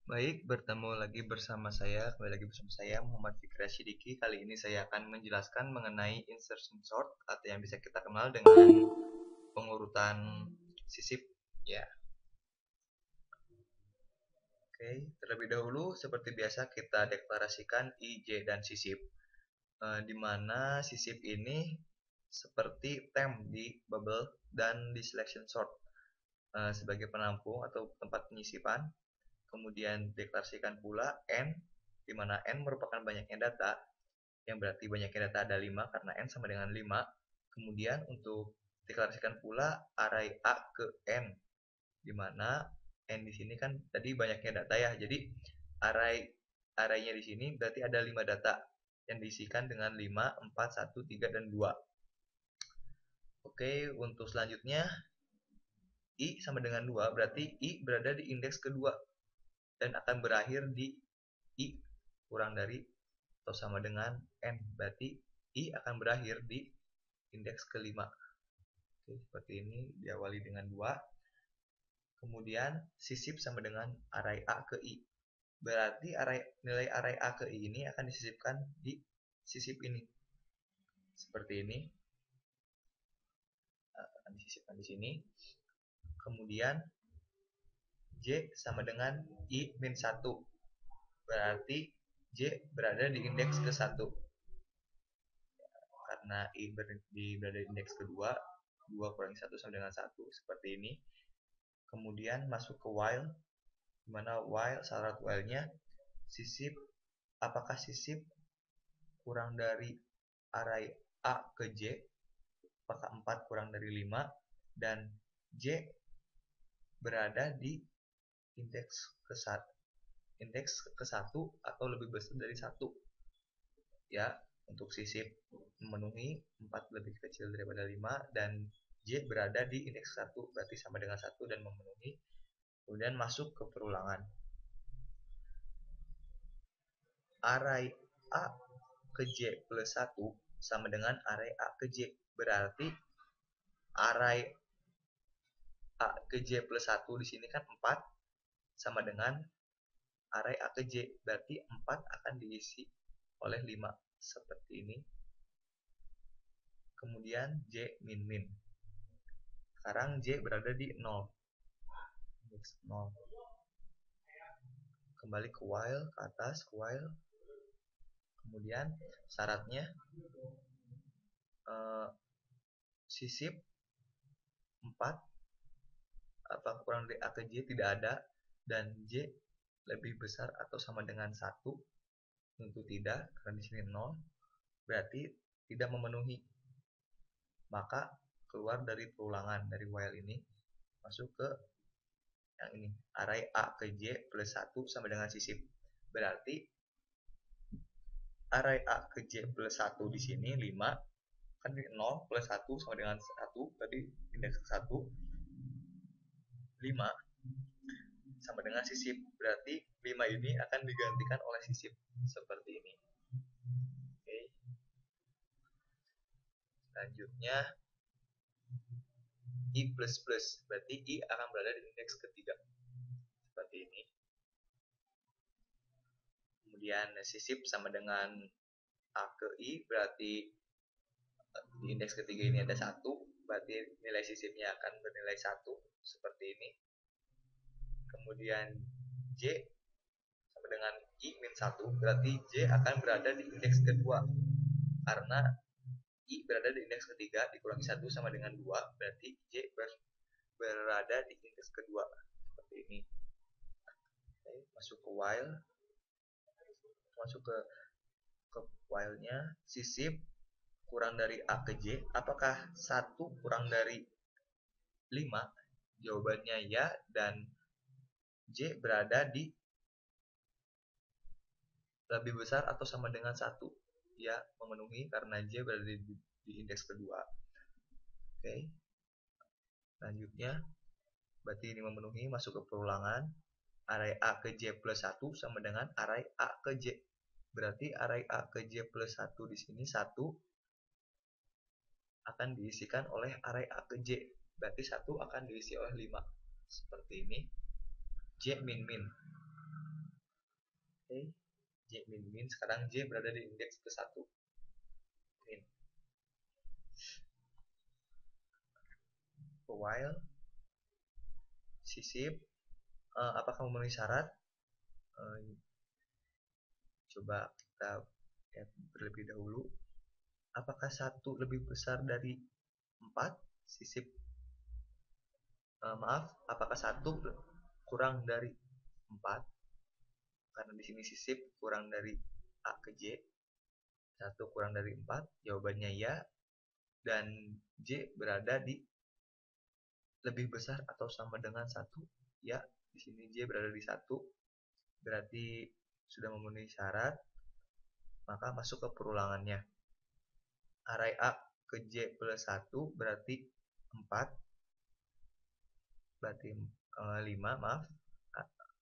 Baik, bertemu lagi bersama saya, Muhammad Fikri Sidiki. Kali ini saya akan menjelaskan mengenai insertion sort atau yang bisa kita kenal dengan pengurutan sisip. Ya, oke. Terlebih dahulu, seperti biasa kita deklarasikan I, J, dan sisip. Di mana sisip ini seperti temp di bubble dan di selection sort sebagai penampung atau tempat penyisipan. Kemudian deklarasikan pula N, di mana N merupakan banyaknya data, yang berarti banyaknya data ada 5 karena N sama dengan 5. Kemudian untuk deklarasikan pula array A ke N, di mana N di sini kan tadi banyaknya data ya, jadi arraynya di sini berarti ada 5 data yang diisikan dengan 5, 4, 1, 3, dan 2. Oke, untuk selanjutnya I sama dengan 2, berarti I berada di indeks kedua dan akan berakhir di I kurang dari atau sama dengan N, berarti I akan berakhir di indeks kelima. Oke, seperti ini diawali dengan 2. Kemudian sisip sama dengan array A ke I, berarti nilai array A ke I ini akan disisipkan di sisip ini seperti ini, akan disisipkan di sini. Kemudian J sama dengan I min 1, berarti J berada di indeks ke 1 karena I berada di indeks kedua. 2 kurangi 1 sama dengan 1 seperti ini. Kemudian masuk ke while, dimana while syarat while-nya sisip, apakah sisip kurang dari array A ke J, apakah 4 kurang dari 5, dan J berada di indeks ke 1 atau lebih besar dari 1. Ya, untuk sisip memenuhi 4 lebih kecil daripada 5 dan J berada di indeks 1 berarti sama dengan 1 dan memenuhi. Kemudian masuk ke perulangan. Array A ke J plus 1 sama dengan array A ke J, berarti array A ke J plus 1 di sini kan 4 sama dengan array A ke J, berarti 4 akan diisi oleh 5 seperti ini. Kemudian J min min. Sekarang J berada di 0. Kembali ke while, ke atas ke while. Kemudian syaratnya sisip 4 apa kurang dari A ke J tidak ada, dan J lebih besar atau sama dengan 1, tentu tidak karena di sini 0, berarti tidak memenuhi. Maka keluar dari perulangan dari while ini, masuk ke yang ini, array A ke J plus 1 sama dengan sisip. Berarti array A ke J plus 1 di sini 5, kan 0 plus 1 sama dengan 1, berarti indeks 1, 5 sama dengan sisip, berarti 5 ini akan digantikan oleh sisip seperti ini. Oke. Selanjutnya I plus plus, berarti I akan berada di indeks ketiga seperti ini. Kemudian sisip sama dengan A ke I, berarti di indeks ketiga ini ada 1, berarti nilai sisipnya akan bernilai 1 seperti ini. Kemudian J sama dengan I min 1, berarti J akan berada di indeks kedua karena I berada di indeks ketiga, dikurangi 1 sama dengan 2, berarti J berada di indeks kedua seperti ini. Oke, masuk ke while, masuk ke while-nya, sisip kurang dari A ke J, apakah 1 kurang dari 5? Jawabannya ya, dan J berada di lebih besar atau sama dengan 1. Ya, memenuhi karena J berada di indeks kedua. Oke. Selanjutnya, berarti ini memenuhi, masuk ke perulangan. Array A ke J plus 1 sama dengan array A ke J. Berarti array A ke J plus 1 di sini 1 akan diisikan oleh array A ke J. Berarti 1 akan diisi oleh 5. Seperti ini. J min min. Oke, J min min, sekarang J berada di indeks ke 1 min. While sisip apakah memenuhi syarat? Coba kita lihat terlebih dahulu. Apakah 1 lebih besar dari 4? Sisip apakah 1 kurang dari 4? Karena di sini sisip kurang dari A ke J. 1 kurang dari 4, jawabannya ya. Dan J berada di lebih besar atau sama dengan 1. Ya, di sini J berada di 1. Berarti sudah memenuhi syarat. Maka masuk ke perulangannya. Array A ke J plus 1 berarti 4. Berarti 5, maaf.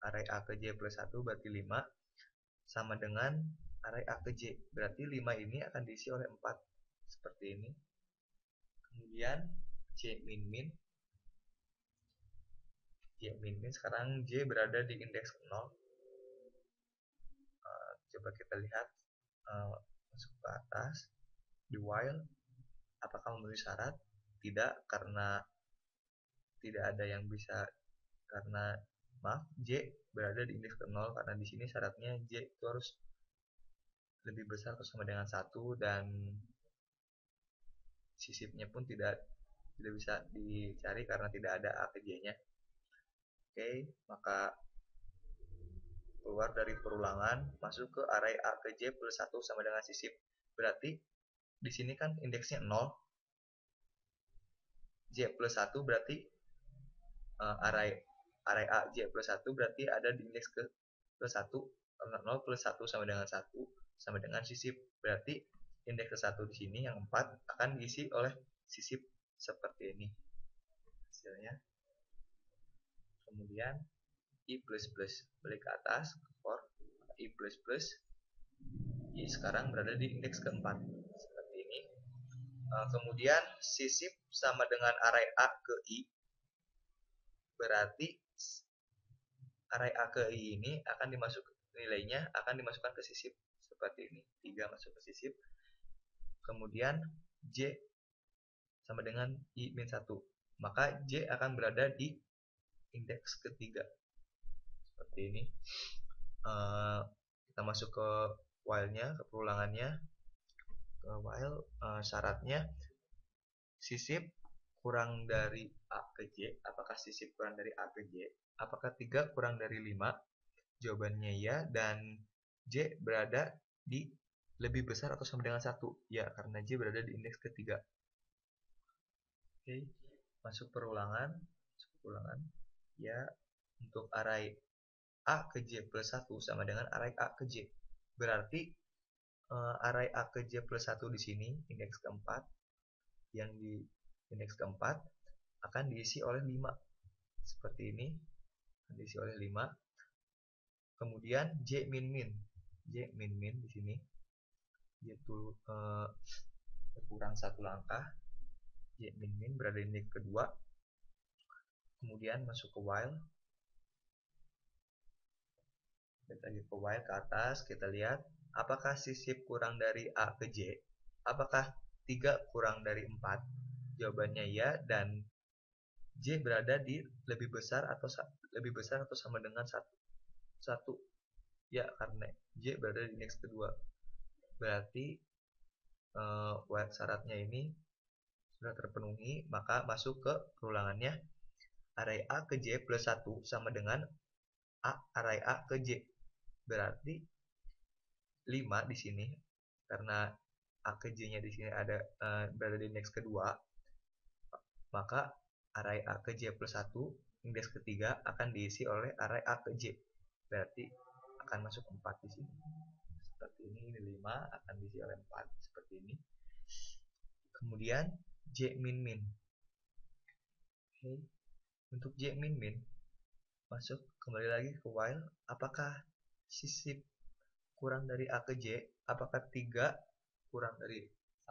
Array A ke J plus 1 berarti 5. Sama dengan array A ke J. Berarti 5 ini akan diisi oleh 4. Seperti ini. Kemudian J min min. J min min, sekarang J berada di indeks 0. Coba kita lihat. Masuk ke atas. Di while. Apakah memenuhi syarat? Tidak, karena tidak ada yang bisa. Karena maaf, J berada di indeks ke 0 karena di sini syaratnya J itu harus lebih besar atau sama dengan 1 dan sisipnya pun tidak bisa dicari karena tidak ada A ke J-nya. Oke, maka keluar dari perulangan, masuk ke array A ke J plus 1 sama dengan sisip. Berarti di sini kan indeksnya 0. J plus 1 berarti array A J plus 1 berarti ada di indeks ke plus 1. Karena 0 plus 1 sama dengan 1 sama dengan sisip. Berarti indeks ke 1 di sini yang 4 akan diisi oleh sisip seperti ini hasilnya. Kemudian I plus plus, balik ke atas for I plus plus. I sekarang berada di indeks keempat seperti ini. Kemudian sisip sama dengan array A ke I. Berarti array A ke I ini akan nilainya akan dimasukkan ke sisip seperti ini. 3 masuk ke sisip. Kemudian J sama dengan I min 1. Maka J akan berada di indeks ketiga. Seperti ini. Kita masuk ke while-nya, ke perulangannya. Ke while, syaratnya sisip kurang dari A ke J. Apakah sisip kurang dari A ke J? Apakah 3 kurang dari 5? Jawabannya ya. Dan J berada di lebih besar atau sama dengan 1? Ya, karena J berada di indeks ketiga. Oke, masuk perulangan. Ya, untuk array A ke J plus 1 sama dengan array A ke J. Berarti array A ke J plus 1 di sini, indeks keempat. Yang di indeks keempat akan diisi oleh 5. Seperti ini. Akan diisi oleh 5. Kemudian J min min. J min min di sini. Yaitu kurang satu langkah. J min min berada di indeks kedua. Kemudian masuk ke while. Kita lagi ke while ke atas, kita lihat apakah sisip kurang dari A ke J? Apakah 3 kurang dari 4? Jawabannya ya, dan J berada di lebih besar atau sama dengan 1. Ya, karena J berada di indeks kedua. Berarti syaratnya ini sudah terpenuhi, maka masuk ke perulangannya. Array A ke J plus 1 sama dengan array A ke J. Berarti 5 di sini karena A ke J-nya di sini ada berada di indeks kedua, maka array A ke J plus 1 indeks ketiga akan diisi oleh array A ke J. Berarti akan masuk 4 di sini. Seperti ini 5 akan diisi oleh 4 seperti ini. Kemudian J min min. Oke. Untuk J min min masuk kembali lagi ke while. Apakah sisip kurang dari A ke J? Apakah 3 kurang dari 1?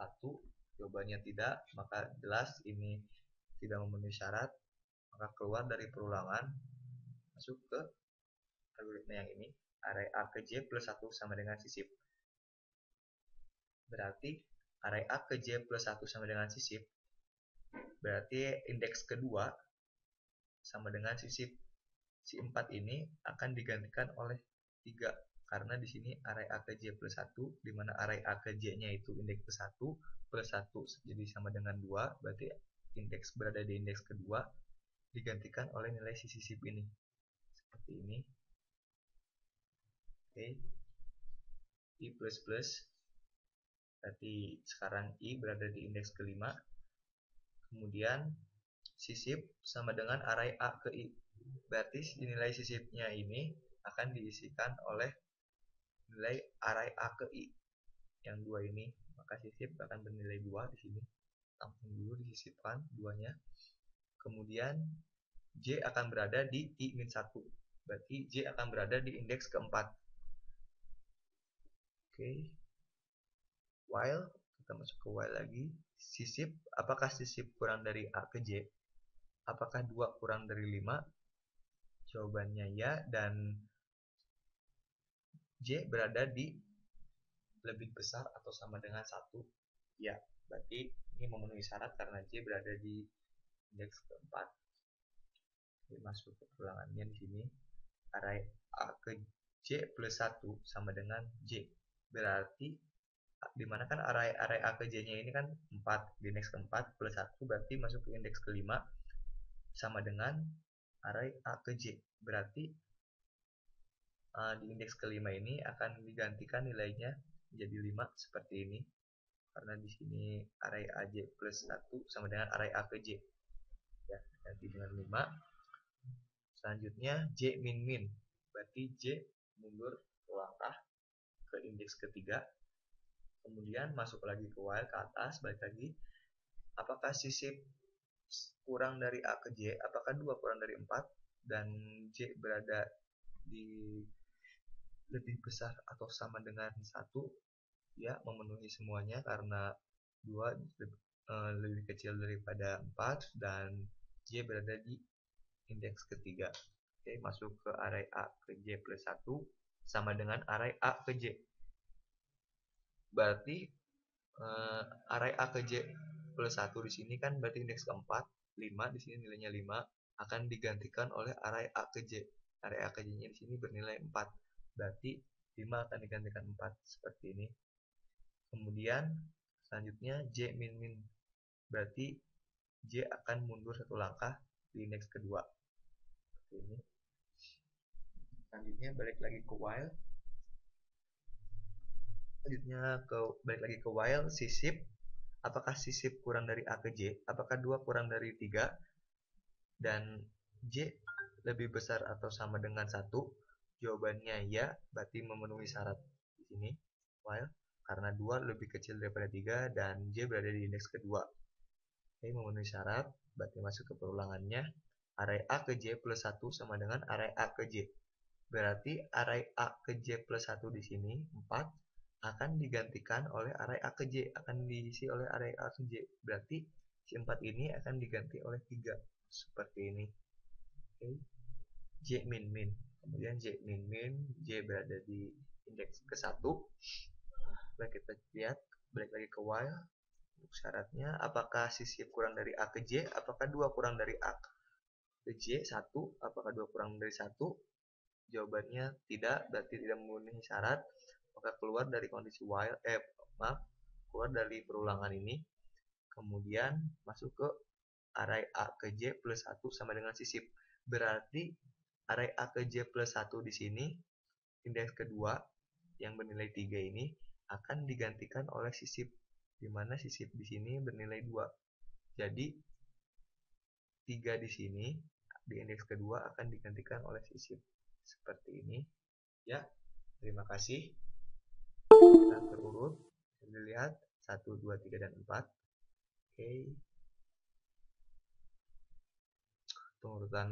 Jawabannya tidak, maka jelas ini tidak memenuhi syarat. Maka keluar dari perulangan, masuk ke algoritma yang ini. array A ke J plus 1 sama dengan sisip. Berarti array A ke J plus 1 sama dengan sisip. Berarti indeks kedua sama dengan sisip. Si 4 ini akan digantikan oleh 3. Karena di sini array A ke J plus 1, di mana array A ke J-nya itu indeks ke 1, plus 1 jadi sama dengan 2, berarti indeks berada di indeks kedua, digantikan oleh nilai si sisip ini. Seperti ini. Oke. I plus plus. Berarti sekarang I berada di indeks kelima. Kemudian sisip sama dengan array A ke I. Berarti nilai sisipnya ini akan diisikan oleh nilai array A ke I yang 2 ini, maka sisip akan bernilai 2 di sini. Langsung dulu disisipkan 2-nya. Kemudian J akan berada di I-1. Berarti J akan berada di indeks keempat. Oke. While, kita masuk ke while lagi. Sisip, apakah sisip kurang dari A ke J? Apakah 2 kurang dari 5? Jawabannya ya, dan J berada di lebih besar atau sama dengan 1. Ya, berarti ini memenuhi syarat karena J berada di indeks keempat. Oke, masuk ke ulangannya di sini. Array A ke J plus 1 sama dengan J. Berarti dimana kan array A ke J-nya ini kan 4, di indeks keempat plus 1 berarti masuk ke indeks kelima sama dengan array A ke J. Berarti di indeks kelima ini akan digantikan nilainya menjadi 5 seperti ini. Karena di sini array AJ plus 1 sama dengan array A ke J. Ya, ganti dengan 5. Selanjutnya J min min. Berarti J mundur langkah ke indeks ketiga. Kemudian masuk lagi ke while ke atas, balik lagi. Apakah sisip kurang dari A ke J? Apakah 2 kurang dari 4? Dan J berada di lebih besar atau sama dengan 1? Ya, memenuhi semuanya karena 2 lebih kecil daripada 4 dan J berada di indeks ketiga. Oke, masuk ke array A ke J plus 1 sama dengan array A ke J. Berarti array A ke J plus 1 di sini kan berarti indeks keempat, 5, di sini nilainya 5 akan digantikan oleh array A ke J. Array A ke J-nya di sini bernilai 4. Berarti 5 akan digantikan 4 seperti ini. Kemudian selanjutnya J min min. Berarti J akan mundur 1 langkah di indeks kedua. Seperti ini. Selanjutnya balik lagi ke while. Balik lagi ke while, sisip. Apakah sisip kurang dari A ke J? Apakah 2 kurang dari 3? Dan J lebih besar atau sama dengan 1? Jawabannya ya, berarti memenuhi syarat di sini. While, karena 2 lebih kecil daripada 3 dan J berada di indeks kedua. Oke, memenuhi syarat, berarti masuk ke perulangannya. Array A ke J plus 1 sama dengan array A ke J. Berarti array A ke J plus 1 di sini, 4, akan digantikan oleh array A ke J, akan diisi oleh array A ke J. Berarti si 4 ini akan diganti oleh 3, seperti ini. Oke. J min min. Kemudian J min min, J berada di indeks ke-1. Baik, kita lihat, balik lagi ke while. Untuk syaratnya, apakah sisip kurang dari A ke J? Apakah 2 kurang dari A ke J? 1. Apakah 2 kurang dari 1? Jawabannya tidak, berarti tidak memenuhi syarat. Maka keluar dari kondisi while, keluar dari perulangan ini. Kemudian masuk ke array A ke J plus 1 sama dengan sisip. Berarti array A ke J plus 1 di sini, indeks kedua yang bernilai 3 ini akan digantikan oleh sisip, di mana sisip di sini bernilai 2. Jadi 3 di sini di indeks kedua akan digantikan oleh sisip seperti ini. Ya, terima kasih. Kita terurut, bisa dilihat 1, 2, 3, dan 4. Oke. Pengurutan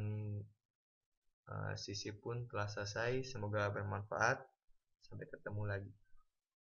sisip pun telah selesai. Semoga bermanfaat. Sampai ketemu lagi.